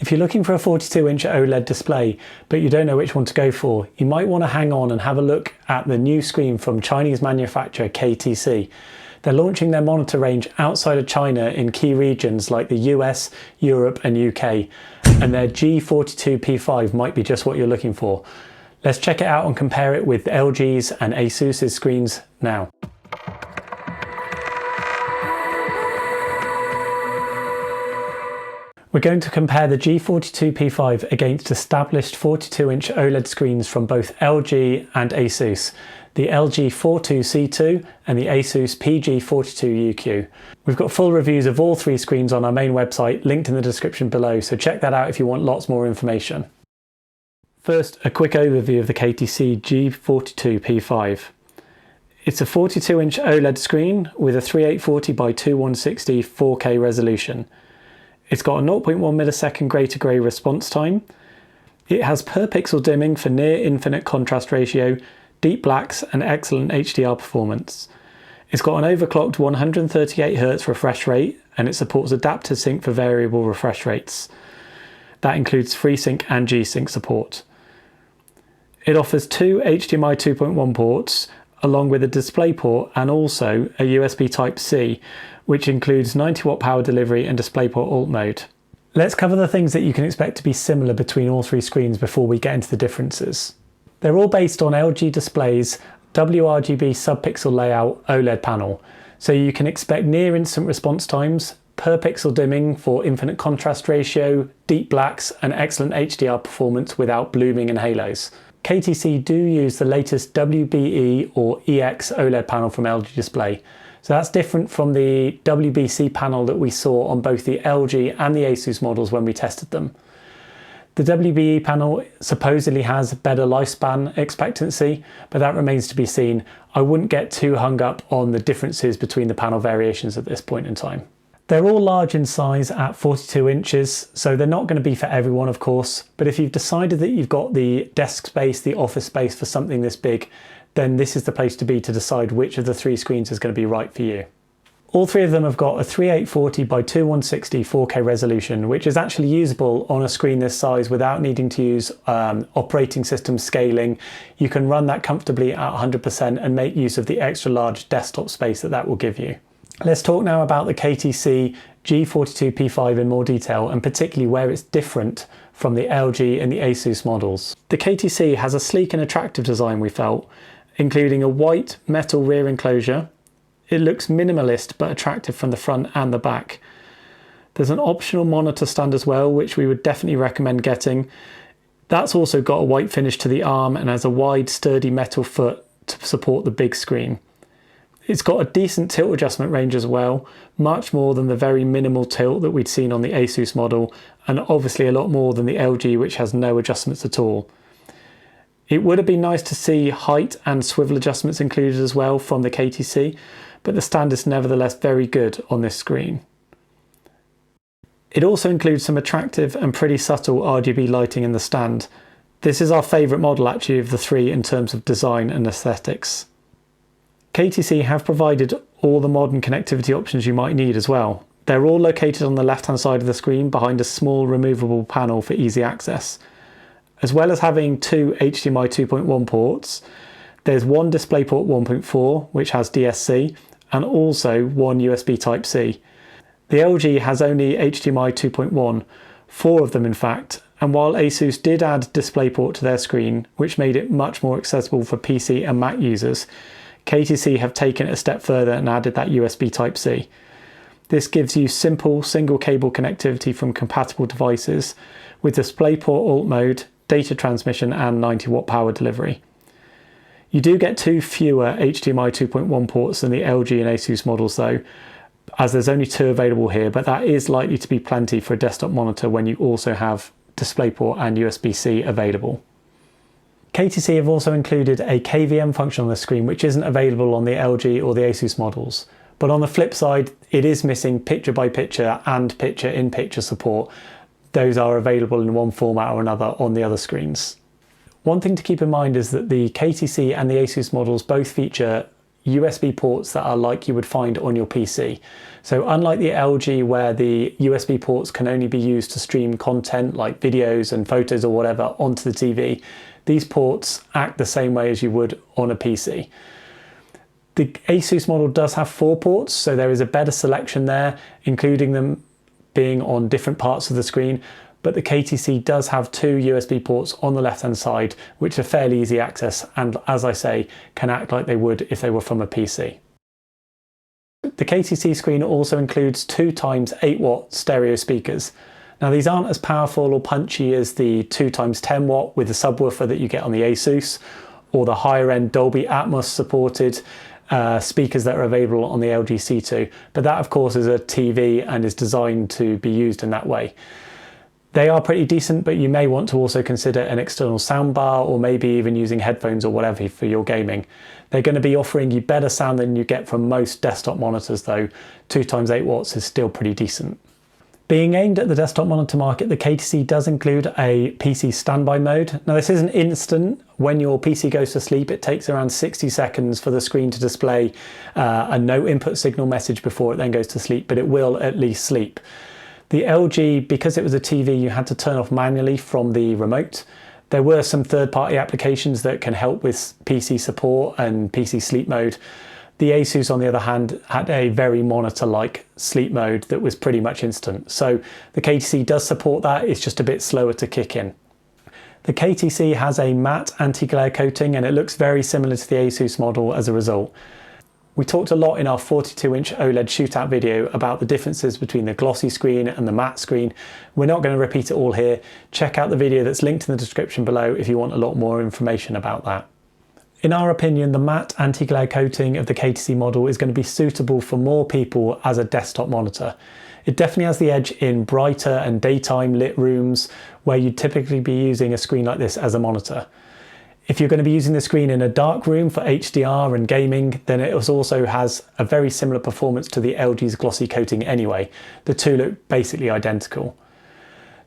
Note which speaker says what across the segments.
Speaker 1: If you're looking for a 42-inch OLED display, but you don't know which one to go for, you might want to hang on and have a look at the new screen from Chinese manufacturer KTC. They're launching their monitor range outside of China in key regions like the US, Europe and UK, and their G42P5 might be just what you're looking for. Let's check it out and compare it with LG's and ASUS's screens now. We're going to compare the G42P5 against established 42-inch OLED screens from both LG and ASUS, the LG 42C2 and the ASUS PG42UQ. We've got full reviews of all three screens on our main website, linked in the description below, so check that out if you want lots more information. First, a quick overview of the KTC G42P5. It's a 42-inch OLED screen with a 3840 by 2160 4K resolution. It's got a 0.1 millisecond grey to grey response time. It has per pixel dimming for near infinite contrast ratio, deep blacks and excellent HDR performance. It's got an overclocked 138Hz refresh rate and it supports adaptive sync for variable refresh rates. That includes FreeSync and G-Sync support. It offers two HDMI 2.1 ports along with a DisplayPort and also a USB Type-C, which includes 90-watt power delivery and DisplayPort Alt mode. Let's cover the things that you can expect to be similar between all three screens before we get into the differences. They're all based on LG Display's WRGB subpixel layout OLED panel, so you can expect near instant response times, per pixel dimming for infinite contrast ratio, deep blacks and excellent HDR performance without blooming and halos. KTC do use the latest WBE or EX OLED panel from LG Display, so that's different from the WBC panel that we saw on both the LG and the ASUS models when we tested them. The WBE panel supposedly has better lifespan expectancy, but that remains to be seen. I wouldn't get too hung up on the differences between the panel variations at this point in time. They're all large in size at 42 inches, so they're not going to be for everyone, of course, but if you've decided that you've got the desk space, the office space for something this big, then this is the place to be to decide which of the three screens is going to be right for you. All three of them have got a 3840 by 2160 4K resolution, which is actually usable on a screen this size without needing to use operating system scaling. You can run that comfortably at 100% and make use of the extra large desktop space that will give you. Let's talk now about the KTC G42P5 in more detail, and particularly where it's different from the LG and the ASUS models. The KTC has a sleek and attractive design, we felt, including a white metal rear enclosure. It looks minimalist but attractive from the front and the back. There's an optional monitor stand as well, which we would definitely recommend getting. That's also got a white finish to the arm and has a wide sturdy metal foot to support the big screen. It's got a decent tilt adjustment range as well, much more than the very minimal tilt that we'd seen on the ASUS model, and obviously a lot more than the LG, which has no adjustments at all. It would have been nice to see height and swivel adjustments included as well from the KTC, but the stand is nevertheless very good on this screen. It also includes some attractive and pretty subtle RGB lighting in the stand. This is our favourite model actually of the three in terms of design and aesthetics. KTC have provided all the modern connectivity options you might need as well. They're all located on the left hand side of the screen behind a small removable panel for easy access. As well as having two HDMI 2.1 ports, there's one DisplayPort 1.4 which has DSC and also one USB Type-C. The LG has only HDMI 2.1, four of them in fact, and while ASUS did add DisplayPort to their screen, which made it much more accessible for PC and Mac users, KTC have taken it a step further and added that USB Type-C. This gives you simple single cable connectivity from compatible devices with DisplayPort Alt mode, data transmission and 90-watt power delivery. You do get two fewer HDMI 2.1 ports than the LG and ASUS models though, as there's only two available here, but that is likely to be plenty for a desktop monitor when you also have DisplayPort and USB-C available. KTC have also included a KVM function on the screen which isn't available on the LG or the ASUS models. But on the flip side, it is missing picture-by-picture and picture-in-picture support. Those are available in one format or another on the other screens. One thing to keep in mind is that the KTC and the ASUS models both feature USB ports that are like you would find on your PC. So unlike the LG where the USB ports can only be used to stream content like videos and photos or whatever onto the TV, these ports act the same way as you would on a PC. The ASUS model does have 4 ports, so there is a better selection there, including them being on different parts of the screen, but the KTC does have 2 USB ports on the left hand side, which are fairly easy access and, as I say, can act like they would if they were from a PC. The KTC screen also includes 2x8-watt stereo speakers. Now these aren't as powerful or punchy as the 2x10-watt with the subwoofer that you get on the ASUS, or the higher end Dolby Atmos supported speakers that are available on the LG C2, but that of course is a TV and is designed to be used in that way. They are pretty decent, but you may want to also consider an external soundbar or maybe even using headphones or whatever for your gaming. They're going to be offering you better sound than you get from most desktop monitors though. 2x8 watts is still pretty decent. Being aimed at the desktop monitor market, the KTC does include a PC standby mode. Now this isn't instant. When your PC goes to sleep, it takes around 60 seconds for the screen to display a no input signal message before it then goes to sleep, but it will at least sleep. The LG, because it was a TV, you had to turn off manually from the remote. There were some third-party applications that can help with PC support and PC sleep mode. The Asus, on the other hand, had a very monitor-like sleep mode that was pretty much instant. So the KTC does support that, it's just a bit slower to kick in. The KTC has a matte anti-glare coating and it looks very similar to the Asus model as a result. We talked a lot in our 42-inch OLED shootout video about the differences between the glossy screen and the matte screen. We're not going to repeat it all here. Check out the video that's linked in the description below if you want a lot more information about that. In our opinion, the matte anti-glare coating of the KTC model is going to be suitable for more people as a desktop monitor. It definitely has the edge in brighter and daytime lit rooms where you'd typically be using a screen like this as a monitor. If you're going to be using the screen in a dark room for HDR and gaming, then it also has a very similar performance to the LG's glossy coating anyway. The two look basically identical.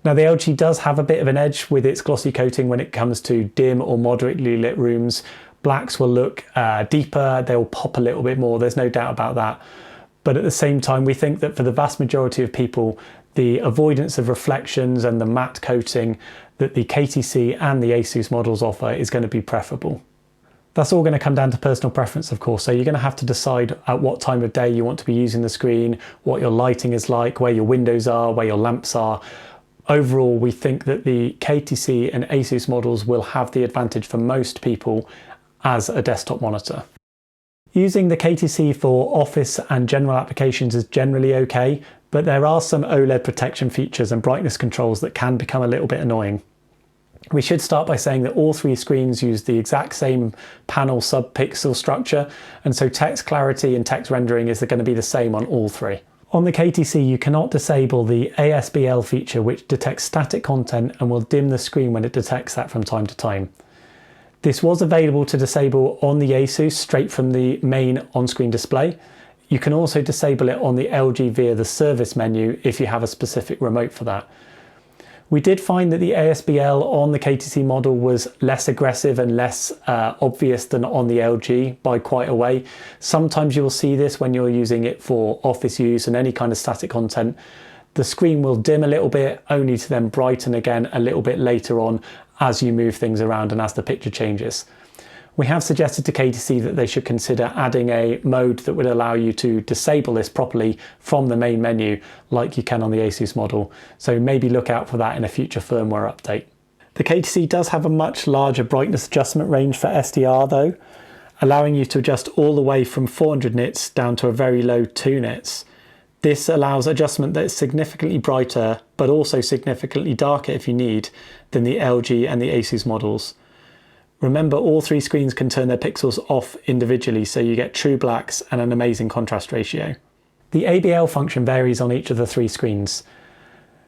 Speaker 1: Now the LG does have a bit of an edge with its glossy coating when it comes to dim or moderately lit rooms. Blacks will look deeper, they'll pop a little bit more, there's no doubt about that. But at the same time, we think that for the vast majority of people, the avoidance of reflections and the matte coating that the KTC and the Asus models offer is going to be preferable. That's all going to come down to personal preference, of course, so you're going to have to decide at what time of day you want to be using the screen, what your lighting is like, where your windows are, where your lamps are. Overall, we think that the KTC and Asus models will have the advantage for most people as a desktop monitor. Using the KTC for office and general applications is generally okay, but there are some OLED protection features and brightness controls that can become a little bit annoying. We should start by saying that all 3 screens use the exact same panel sub-pixel structure, and so text clarity and text rendering is going to be the same on all 3. On the KTC, you cannot disable the ASBL feature, which detects static content and will dim the screen when it detects that from time to time. This was available to disable on the Asus straight from the main on-screen display. You can also disable it on the LG via the service menu if you have a specific remote for that. We did find that the ASBL on the KTC model was less aggressive and less obvious than on the LG by quite a way. Sometimes you will see this when you're using it for office use and any kind of static content. The screen will dim a little bit, only to then brighten again a little bit later on as you move things around and as the picture changes. We have suggested to KTC that they should consider adding a mode that would allow you to disable this properly from the main menu like you can on the Asus model, so maybe look out for that in a future firmware update. The KTC does have a much larger brightness adjustment range for SDR though, allowing you to adjust all the way from 400 nits down to a very low 2 nits. This allows adjustment that is significantly brighter, but also significantly darker if you need, than the LG and the Asus models. Remember, all 3 screens can turn their pixels off individually, so you get true blacks and an amazing contrast ratio. The ABL function varies on each of the 3 screens.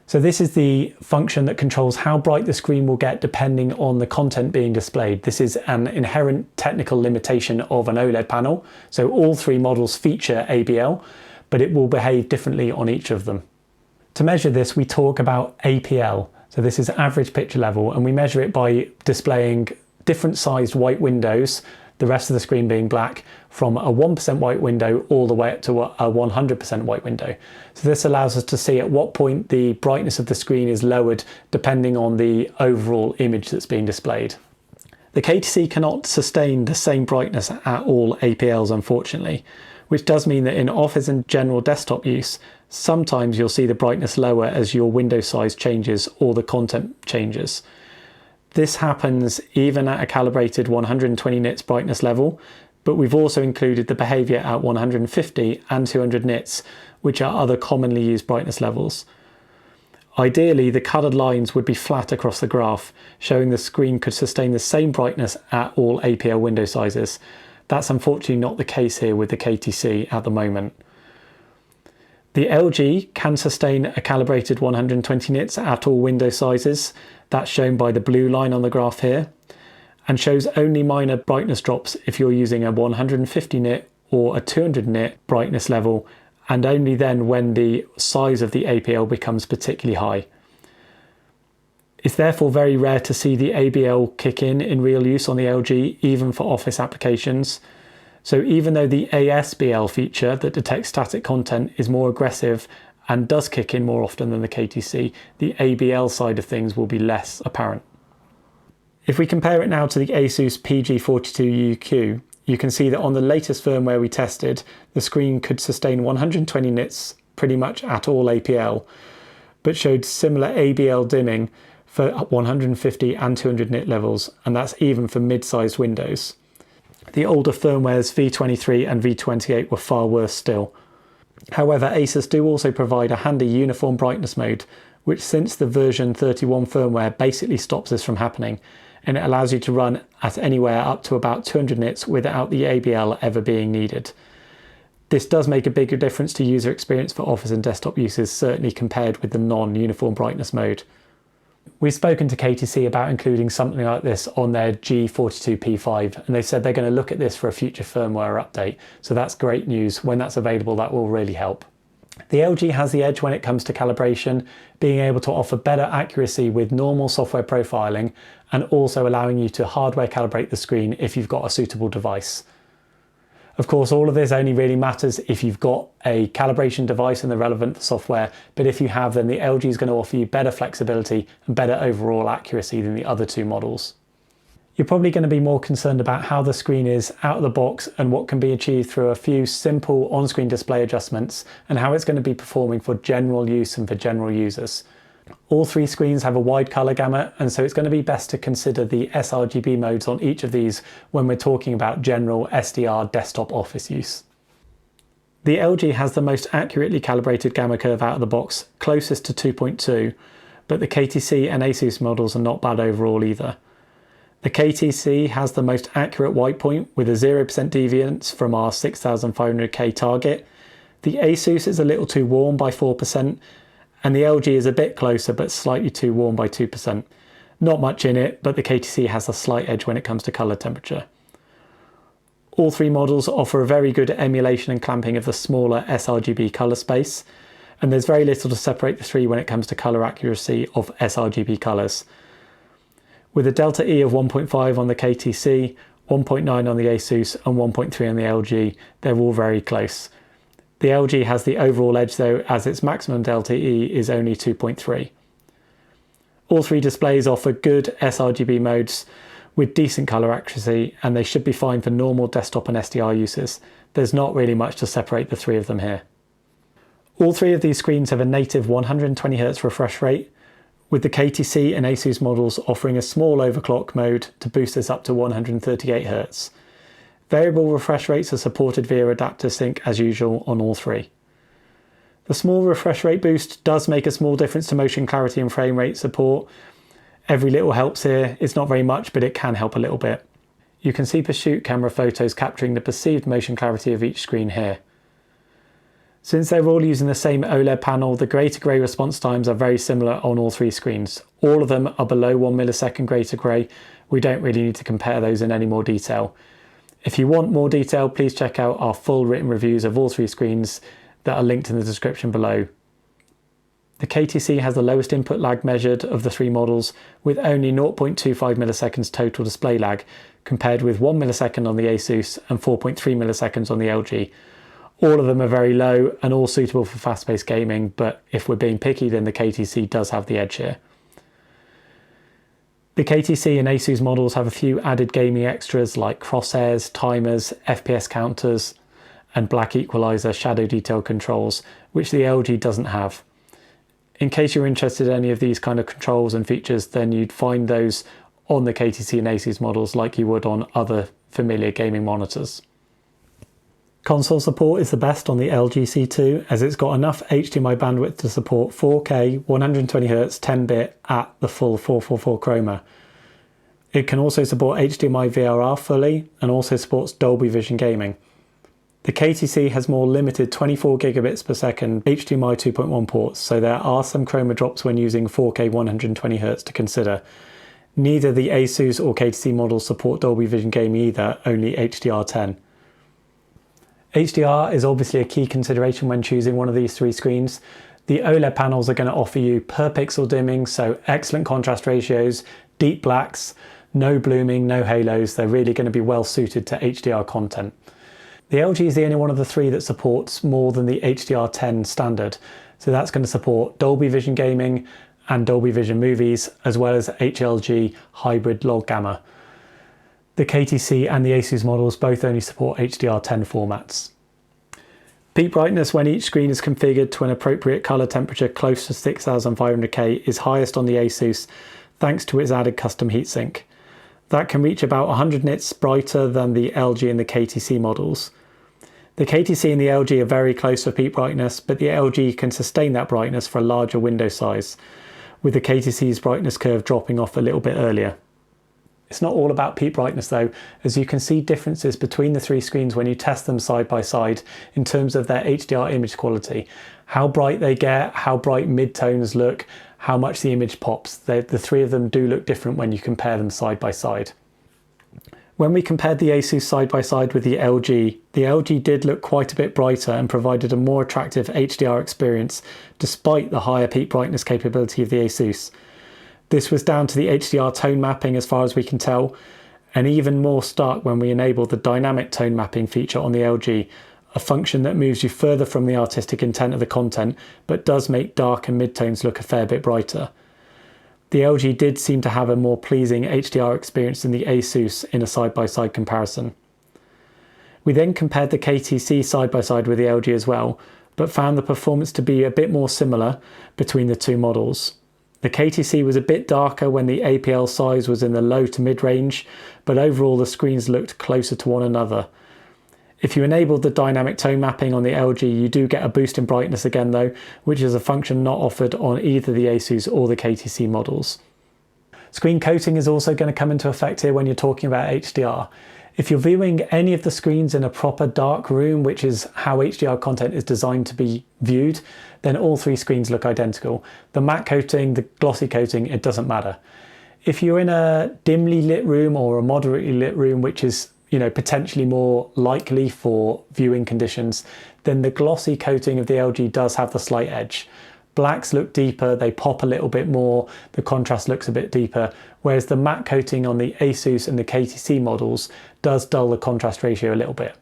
Speaker 1: So this is the function that controls how bright the screen will get depending on the content being displayed. This is an inherent technical limitation of an OLED panel. So all 3 models feature ABL, but it will behave differently on each of them. To measure this, we talk about APL. So this is average picture level, and we measure it by displaying different sized white windows the rest of the screen being black, from a 1% white window all the way up to a 100% white window. So this allows us to see at what point the brightness of the screen is lowered depending on the overall image that's being displayed. The KTC cannot sustain the same brightness at all APLs, unfortunately, which does mean that in office and general desktop use, sometimes you'll see the brightness lower as your window size changes or the content changes. This happens even at a calibrated 120 nits brightness level, but we've also included the behavior at 150 and 200 nits, which are other commonly used brightness levels. Ideally, the coloured lines would be flat across the graph, showing the screen could sustain the same brightness at all APL window sizes. That's unfortunately not the case here with the KTC at the moment. The LG can sustain a calibrated 120 nits at all window sizes. That's shown by the blue line on the graph here, and shows only minor brightness drops if you're using a 150 nit or a 200 nit brightness level, and only then when the size of the APL becomes particularly high. It's therefore very rare to see the ABL kick in real use on the LG, even for office applications. So even though the ASBL feature that detects static content is more aggressive and does kick in more often than the KTC, the ABL side of things will be less apparent. If we compare it now to the ASUS PG42UQ, you can see that on the latest firmware we tested, the screen could sustain 120 nits pretty much at all APL, but showed similar ABL dimming for 150 and 200 nit levels, and that's even for mid-sized windows. The older firmwares V23 and V28 were far worse still. However, Asus do also provide a handy uniform brightness mode, which since the version 31 firmware basically stops this from happening, and it allows you to run at anywhere up to about 200 nits without the ABL ever being needed. This does make a bigger difference to user experience for office and desktop uses, certainly compared with the non-uniform brightness mode. We've spoken to KTC about including something like this on their G42P5, and they said they're going to look at this for a future firmware update, so that's great news. When that's available, that will really help. The LG has the edge when it comes to calibration, being able to offer better accuracy with normal software profiling, and also allowing you to hardware calibrate the screen if you've got a suitable device. Of course, all of this only really matters if you've got a calibration device and the relevant software, but if you have, then the LG is going to offer you better flexibility and better overall accuracy than the other two models. You're probably going to be more concerned about how the screen is out of the box and what can be achieved through a few simple on-screen display adjustments, and how it's going to be performing for general use and for general users. All three screens have a wide colour gamut, and so it's going to be best to consider the sRGB modes on each of these when we're talking about general SDR desktop office use. The LG has the most accurately calibrated gamma curve out of the box, closest to 2.2, but the KTC and Asus models are not bad overall either. The KTC has the most accurate white point with a 0% deviance from our 6500K target. The Asus is a little too warm by 4%, and the LG is a bit closer but slightly too warm by 2%. Not much in it, but the KTC has a slight edge when it comes to colour temperature. All three models offer a very good emulation and clamping of the smaller sRGB colour space, and there's very little to separate the three when it comes to colour accuracy of sRGB colours. With a delta E of 1.5 on the KTC, 1.9 on the Asus and 1.3 on the LG, they're all very close. The LG has the overall edge though, as its maximum delta E is only 2.3. All three displays offer good sRGB modes with decent colour accuracy, and they should be fine for normal desktop and SDR uses. There's not really much to separate the three of them here. All three of these screens have a native 120Hz refresh rate, with the KTC and Asus models offering a small overclock mode to boost this up to 138Hz. Variable refresh rates are supported via adapter sync as usual on all three. The small refresh rate boost does make a small difference to motion clarity and frame rate support. Every little helps here. It's not very much, but it can help a little bit. You can see pursuit camera photos capturing the perceived motion clarity of each screen here. Since they're all using the same OLED panel, the grey to grey response times are very similar on all three screens. All of them are below 1 millisecond grey to grey. We don't really need to compare those in any more detail. If you want more detail, please check out our full written reviews of all three screens that are linked in the description below. The KTC has the lowest input lag measured of the three models, with only 0.25 milliseconds total display lag, compared with 1 millisecond on the Asus and 4.3 milliseconds on the LG. All of them are very low and all suitable for fast-paced gaming, but if we're being picky, then the KTC does have the edge here. The KTC and Asus models have a few added gaming extras like crosshairs, timers, FPS counters, and black equalizer shadow detail controls, which the LG doesn't have. In case you're interested in any of these kind of controls and features, then you'd find those on the KTC and Asus models like you would on other familiar gaming monitors. Console support is the best on the LG C2 as it's got enough HDMI bandwidth to support 4K 120Hz 10-bit at the full 444 chroma. It can also support HDMI VRR fully and also supports Dolby Vision gaming. The KTC has more limited 24 gigabits per second HDMI 2.1 ports, so there are some chroma drops when using 4K 120Hz to consider. Neither the Asus or KTC models support Dolby Vision gaming either, only HDR10. HDR is obviously a key consideration when choosing one of these three screens. The OLED panels are going to offer you per pixel dimming, so excellent contrast ratios, deep blacks, no blooming, no halos. They're really going to be well suited to HDR content. The LG is the only one of the three that supports more than the HDR10 standard, so that's going to support Dolby Vision gaming and Dolby Vision movies, as well as HLG hybrid log gamma. The KTC and the Asus models both only support HDR10 formats. Peak brightness when each screen is configured to an appropriate colour temperature close to 6500K is highest on the Asus thanks to its added custom heatsink. That can reach about 100 nits brighter than the LG and the KTC models. The KTC and the LG are very close for peak brightness, but the LG can sustain that brightness for a larger window size, with the KTC's brightness curve dropping off a little bit earlier. It's not all about peak brightness though, as you can see differences between the three screens when you test them side by side in terms of their HDR image quality. How bright they get, how bright mid-tones look, how much the image pops. The three of them do look different when you compare them side by side. When we compared the Asus side by side with the LG did look quite a bit brighter and provided a more attractive HDR experience despite the higher peak brightness capability of the Asus. This was down to the HDR tone mapping as far as we can tell, and even more stark when we enabled the dynamic tone mapping feature on the LG, a function that moves you further from the artistic intent of the content but does make dark and mid-tones look a fair bit brighter. The LG did seem to have a more pleasing HDR experience than the Asus in a side-by-side comparison. We then compared the KTC side-by-side with the LG as well, but found the performance to be a bit more similar between the two models. The KTC was a bit darker when the APL size was in the low to mid range, but overall the screens looked closer to one another. If you enabled the dynamic tone mapping on the LG, you do get a boost in brightness again though, which is a function not offered on either the Asus or the KTC models. Screen coating is also going to come into effect here when you're talking about HDR. If you're viewing any of the screens in a proper dark room, which is how HDR content is designed to be viewed, then all three screens look identical. The matte coating, the glossy coating, it doesn't matter. If you're in a dimly lit room or a moderately lit room, which is potentially more likely for viewing conditions, then the glossy coating of the LG does have the slight edge. Blacks look deeper, they pop a little bit more, the contrast looks a bit deeper, whereas the matte coating on the Asus and the KTC models does dull the contrast ratio a little bit.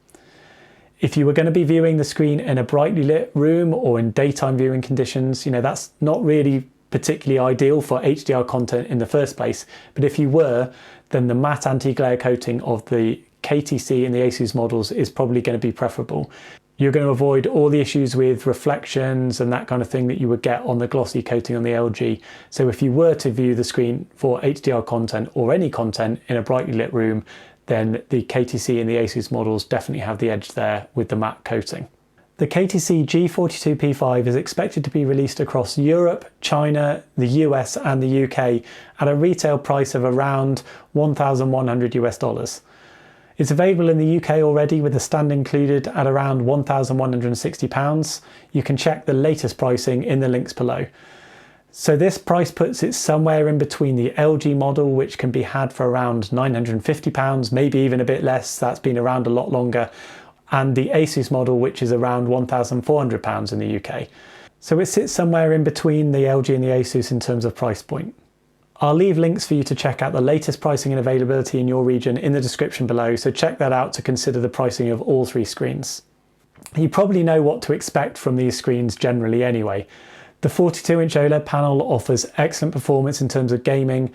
Speaker 1: If you were going to be viewing the screen in a brightly lit room or in daytime viewing conditions, that's not really particularly ideal for HDR content in the first place, but if you were, then the matte anti-glare coating of the KTC and the Asus models is probably going to be preferable. You're going to avoid all the issues with reflections and that kind of thing that you would get on the glossy coating on the LG. So if you were to view the screen for HDR content or any content in a brightly lit room, then the KTC and the Asus models definitely have the edge there with the matte coating. The KTC G42P5 is expected to be released across Europe, China, the US and the UK at a retail price of around $1,100 US. It's available in the UK already with the stand included at around £1,160. You can check the latest pricing in the links below. So this price puts it somewhere in between the LG model, which can be had for around £950, maybe even a bit less, that's been around a lot longer, and the Asus model, which is around £1,400 in the UK. So it sits somewhere in between the LG and the Asus in terms of price point. I'll leave links for you to check out the latest pricing and availability in your region in the description below, so check that out to consider the pricing of all three screens. You probably know what to expect from these screens generally anyway. The 42-inch OLED panel offers excellent performance in terms of gaming,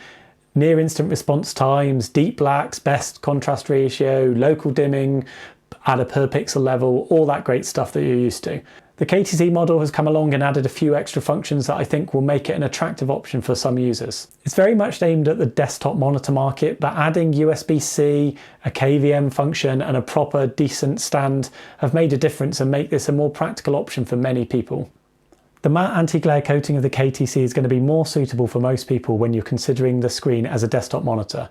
Speaker 1: near instant response times, deep blacks, best contrast ratio, local dimming at a per pixel level, all that great stuff that you're used to. The KTC model has come along and added a few extra functions that I think will make it an attractive option for some users. It's very much aimed at the desktop monitor market, but adding USB-C, a KVM function and a proper decent stand have made a difference and make this a more practical option for many people. The matte anti-glare coating of the KTC is going to be more suitable for most people when you're considering the screen as a desktop monitor.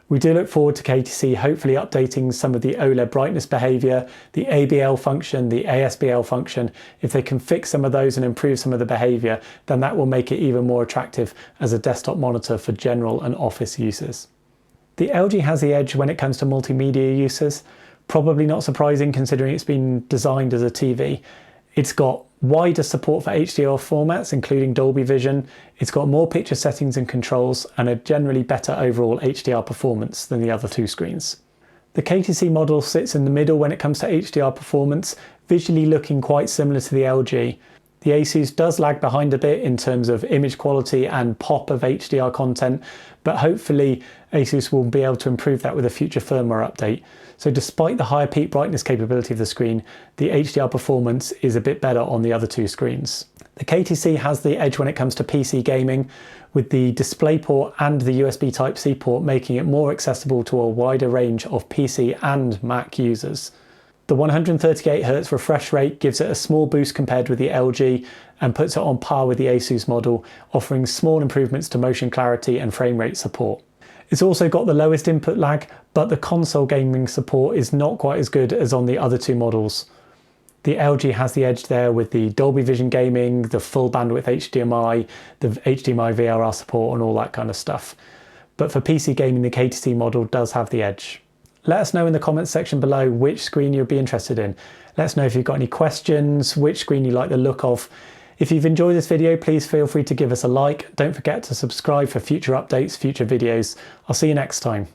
Speaker 1: We do look forward to KTC hopefully updating some of the OLED brightness behavior, the ABL function, the ASBL function. If they can fix some of those and improve some of the behavior, then that will make it even more attractive as a desktop monitor for general and office users. The LG has the edge when it comes to multimedia users. Probably not surprising considering it's been designed as a TV. It's got wider support for HDR formats, including Dolby Vision. It's got more picture settings and controls and a generally better overall HDR performance than the other two screens. The KTC model sits in the middle when it comes to HDR performance, visually looking quite similar to the LG. The Asus does lag behind a bit in terms of image quality and pop of HDR content, but hopefully Asus will be able to improve that with a future firmware update. So despite the higher peak brightness capability of the screen, the HDR performance is a bit better on the other two screens. The KTC has the edge when it comes to PC gaming, with the DisplayPort and the USB Type-C port making it more accessible to a wider range of PC and Mac users. The 138Hz refresh rate gives it a small boost compared with the LG and puts it on par with the Asus model, offering small improvements to motion clarity and frame rate support. It's also got the lowest input lag, but the console gaming support is not quite as good as on the other two models. The LG has the edge there with the Dolby Vision gaming, the full bandwidth HDMI, the HDMI VRR support and all that kind of stuff. But for PC gaming, the KTC model does have the edge. Let us know in the comments section below which screen you'd be interested in. Let us know if you've got any questions, which screen you like the look of. If you've enjoyed this video, please feel free to give us a like. Don't forget to subscribe for future updates, future videos. I'll see you next time.